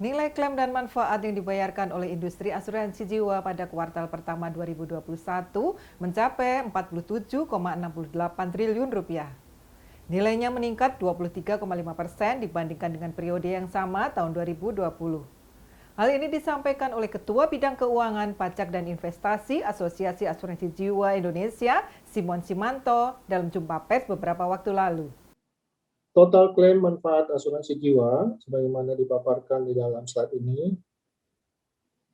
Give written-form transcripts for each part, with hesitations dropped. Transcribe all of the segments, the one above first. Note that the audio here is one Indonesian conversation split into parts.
Nilai klaim dan manfaat yang dibayarkan oleh industri asuransi jiwa pada kuartal pertama 2021 mencapai 47,68 triliun rupiah. Nilainya meningkat 23,5% dibandingkan dengan periode yang sama tahun 2020. Hal ini disampaikan oleh Ketua Bidang Keuangan, Pajak dan Investasi Asosiasi Asuransi Jiwa Indonesia, Simon Simanto, dalam jumpa pers beberapa waktu lalu. Total klaim manfaat asuransi jiwa, sebagaimana dipaparkan di dalam slide ini,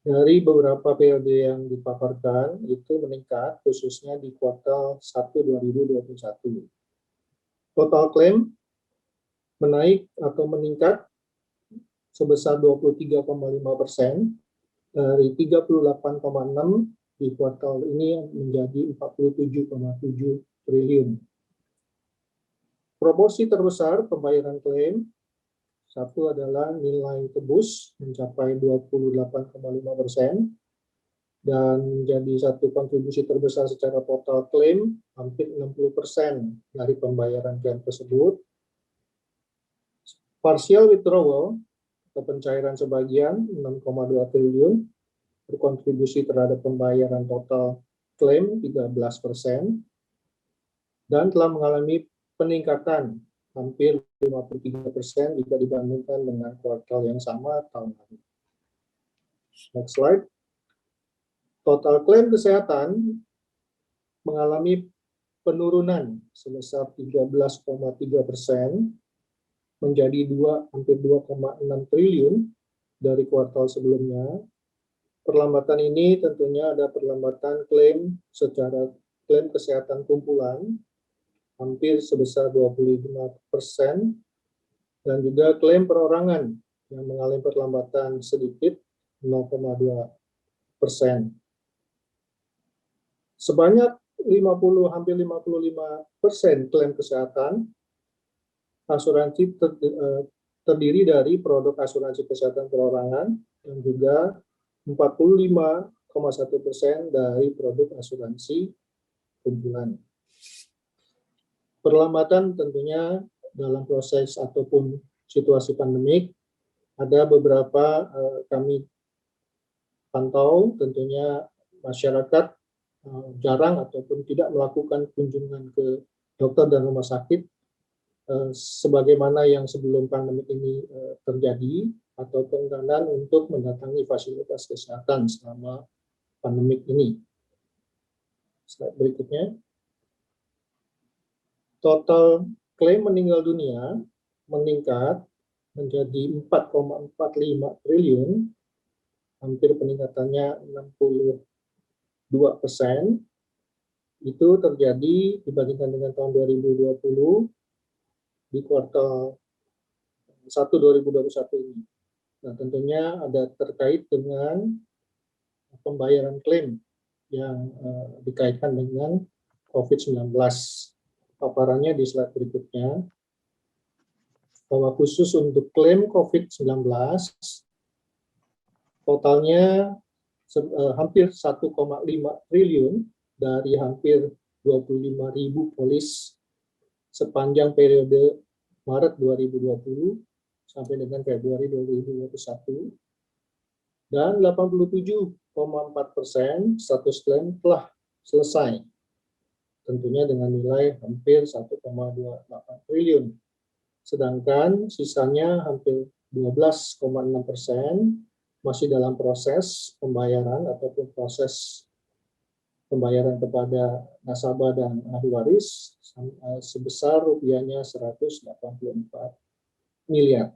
dari beberapa periode yang dipaparkan itu meningkat, khususnya di kuartal 1 2021. Total klaim menaik atau meningkat sebesar 23,5%, dari 38,6 di kuartal ini menjadi 47,7 triliun. Proporsi terbesar pembayaran klaim, satu adalah nilai tebus mencapai 28,5% dan menjadi satu kontribusi terbesar secara total klaim, hampir 60% dari pembayaran klaim tersebut. Partial withdrawal atau pencairan sebagian 6,2 triliun berkontribusi terhadap pembayaran total klaim 13% dan telah mengalami peningkatan hampir 53% jika dibandingkan dengan kuartal yang sama tahun lalu. Next slide. Total klaim kesehatan mengalami penurunan sebesar 13,3% menjadi hampir 2,6 triliun dari kuartal sebelumnya. Perlambatan ini tentunya ada perlambatan klaim secara klaim kesehatan kumpulan hampir sebesar 25%, dan juga klaim perorangan yang mengalami perlambatan sedikit 0,2%. Sebanyak hampir 55% klaim kesehatan asuransi terdiri dari produk asuransi kesehatan perorangan dan juga 45,1% dari produk asuransi kumpulan. Perlambatan tentunya dalam proses ataupun situasi pandemik, ada beberapa kami pantau tentunya masyarakat jarang ataupun tidak melakukan kunjungan ke dokter dan rumah sakit sebagaimana yang sebelum pandemik ini terjadi, atau keengganan untuk mendatangi fasilitas kesehatan selama pandemik ini. Slide berikutnya. Total klaim meninggal dunia meningkat menjadi 4,45 triliun, hampir peningkatannya 62%. Itu terjadi dibandingkan dengan tahun 2020 di kuartal 1 2021 ini. Nah, tentunya ada terkait dengan pembayaran klaim yang dikaitkan dengan COVID-19. Paparannya di slide berikutnya, bahwa khusus untuk klaim COVID-19, totalnya hampir 1,5 triliun dari hampir 25.000 polis sepanjang periode Maret 2020 sampai dengan Februari 2021, dan 87,4% status klaim telah selesai, tentunya dengan nilai hampir 1,28 triliun. Sedangkan sisanya hampir 12,6% masih dalam proses pembayaran ataupun proses pembayaran kepada nasabah dan ahli waris sebesar rupiahnya 184 miliar.